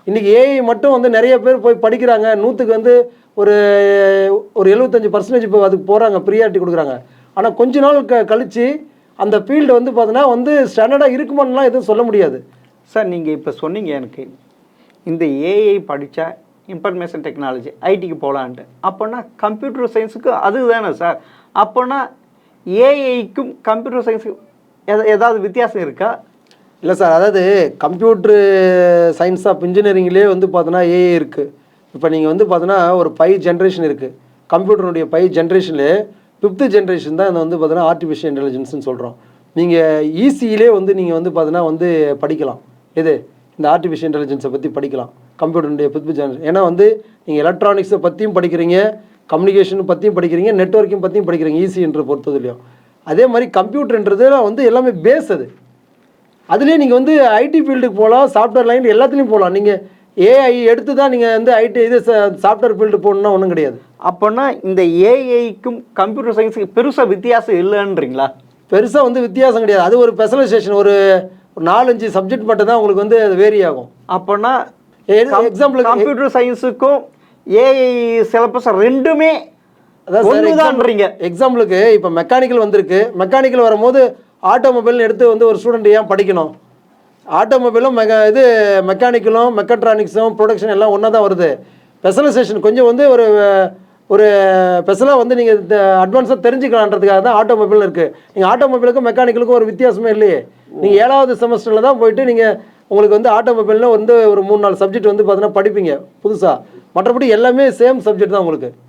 இன்றைக்கி ஏஐ மட்டும் வந்து நிறைய பேர் போய் படிக்கிறாங்க. 100க்கு வந்து ஒரு ஒரு 75% இப்போ அதுக்கு போகிறாங்க, ப்ரியாரிட்டி கொடுக்குறாங்க. ஆனால் கொஞ்ச நாள் கழித்து அந்த ஃபீல்டு வந்து பார்த்தீங்கன்னா வந்து ஸ்டாண்டர்டாக இருக்குமான்லாம் எதுவும் சொல்ல முடியாது. சார் நீங்கள் இப்போ சொன்னீங்க எனக்கு இந்த ஏஐ படித்தா இன்ஃபர்மேஷன் டெக்னாலஜி ஐடிக்கு போகலான்ட்டு. அப்போனா கம்ப்யூட்டர் சயின்ஸுக்கு அது தானே சார்? அப்போனா ஏஐக்கும் கம்ப்யூட்டர் சயின்ஸுக்கு ஏதாவது வித்தியாசம் இருக்கா? இல்லை சார், அதாவது கம்ப்யூட்ரு சயின்ஸ் ஆஃப் இன்ஜினியரிங்லேயே வந்து பார்த்தோன்னா ஏஐ இருக்குது. இப்போ நீங்கள் வந்து பார்த்தோன்னா ஒரு 5 ஜென்ரேஷன் இருக்குது. கம்ப்யூட்டருடைய 5 ஜென்ரேஷன்லேயே 5th ஜென்ரேஷன் தான் வந்து பார்த்தோன்னா ஆர்டிஃபிஷியல் இன்டெலிஜென்ஸ்னு சொல்கிறோம். நீங்கள் ஈஸியிலே வந்து நீங்கள் வந்து பார்த்தோன்னா வந்து படிக்கலாம். எது இந்த ஆர்டிஃபிஷியல் இன்டெலிஜென்ஸை பற்றி படிக்கலாம், கம்ப்யூட்டருடைய 5th ஜென்ரேஷன். ஏன்னா வந்து நீங்கள் எலக்ட்ரானிக்ஸை பற்றியும் படிக்கிறீங்க, கம்யூனிகேஷன் பற்றியும் படிக்கிறீங்க, நெட்வொர்க்கிங் பற்றியும் படிக்கிறீங்க ஈஸின்ற பொறுத்ததுலையும். அதே மாதிரி கம்ப்யூட்டர்ன்றது வந்து எல்லாமே பேஸ் அது. அதுலேயே நீங்கள் வந்து ஐடி ஃபீல்டுக்கு போகலாம், சாஃப்ட்வேர் லைன் எல்லாத்துலேயும் போகலாம். நீங்கள் ஏஐ எடுத்து தான் நீங்கள் வந்து ஐடி இது சாஃப்ட்வேர் ஃபீல்டு போகணுன்னா ஒன்றும் கிடையாது. அப்போனா இந்த ஏஐக்கும் கம்ப்யூட்டர் சயின்ஸுக்கு பெருசாக வித்தியாசம் இல்லைன்றீங்களா? பெருசாக வந்து வித்தியாசம் கிடையாது. அது ஒரு ஸ்பெஷலைசேஷன், ஒரு 4-5 சப்ஜெக்ட் மட்டும் தான் உங்களுக்கு வந்து அது வேரி ஆகும். அப்போனா எக்ஸாம்பிள் கம்ப்யூட்டர் சயின்ஸுக்கும் ஏஐ சிலபஸ் ரெண்டுமே அதான் எக்ஸாம்பிளுக்கு இப்போ மெக்கானிக்கல் வந்திருக்கு. மெக்கானிக்கல் வரும்போது ஆட்டோமொபைல்னு எடுத்து வந்து ஒரு ஸ்டூடெண்ட் ஏன் படிக்கணும்? ஆட்டோமொபைலும் மெக்கானிக்கலும் மெக்கட்ரானிக்ஸும் ப்ரொடக்ஷன் எல்லாம் ஒன்றா தான் வருது. ஸ்பெஷலைசேஷன் கொஞ்சம் வந்து ஒரு ஸ்பெஷலாக வந்து நீங்கள் அட்வான்ஸாக தெரிஞ்சுக்கலான்றதுக்காக தான் ஆட்டோமொபைல் இருக்குது. நீங்கள் ஆட்டோமொபைலுக்கும் மெக்கானிக்கலுக்கும் ஒரு வித்தியாசமே இல்லையே. நீங்கள் 7வது செமஸ்டரில் தான் போயிட்டு நீங்கள் உங்களுக்கு வந்து ஆட்டோமொபைலில் வந்து ஒரு 3-4 சப்ஜெக்ட் வந்து பார்த்தீங்கன்னா படிப்பீங்க புதுசாக. மற்றபடி எல்லாமே சேம் சப்ஜெக்ட் தான் உங்களுக்கு.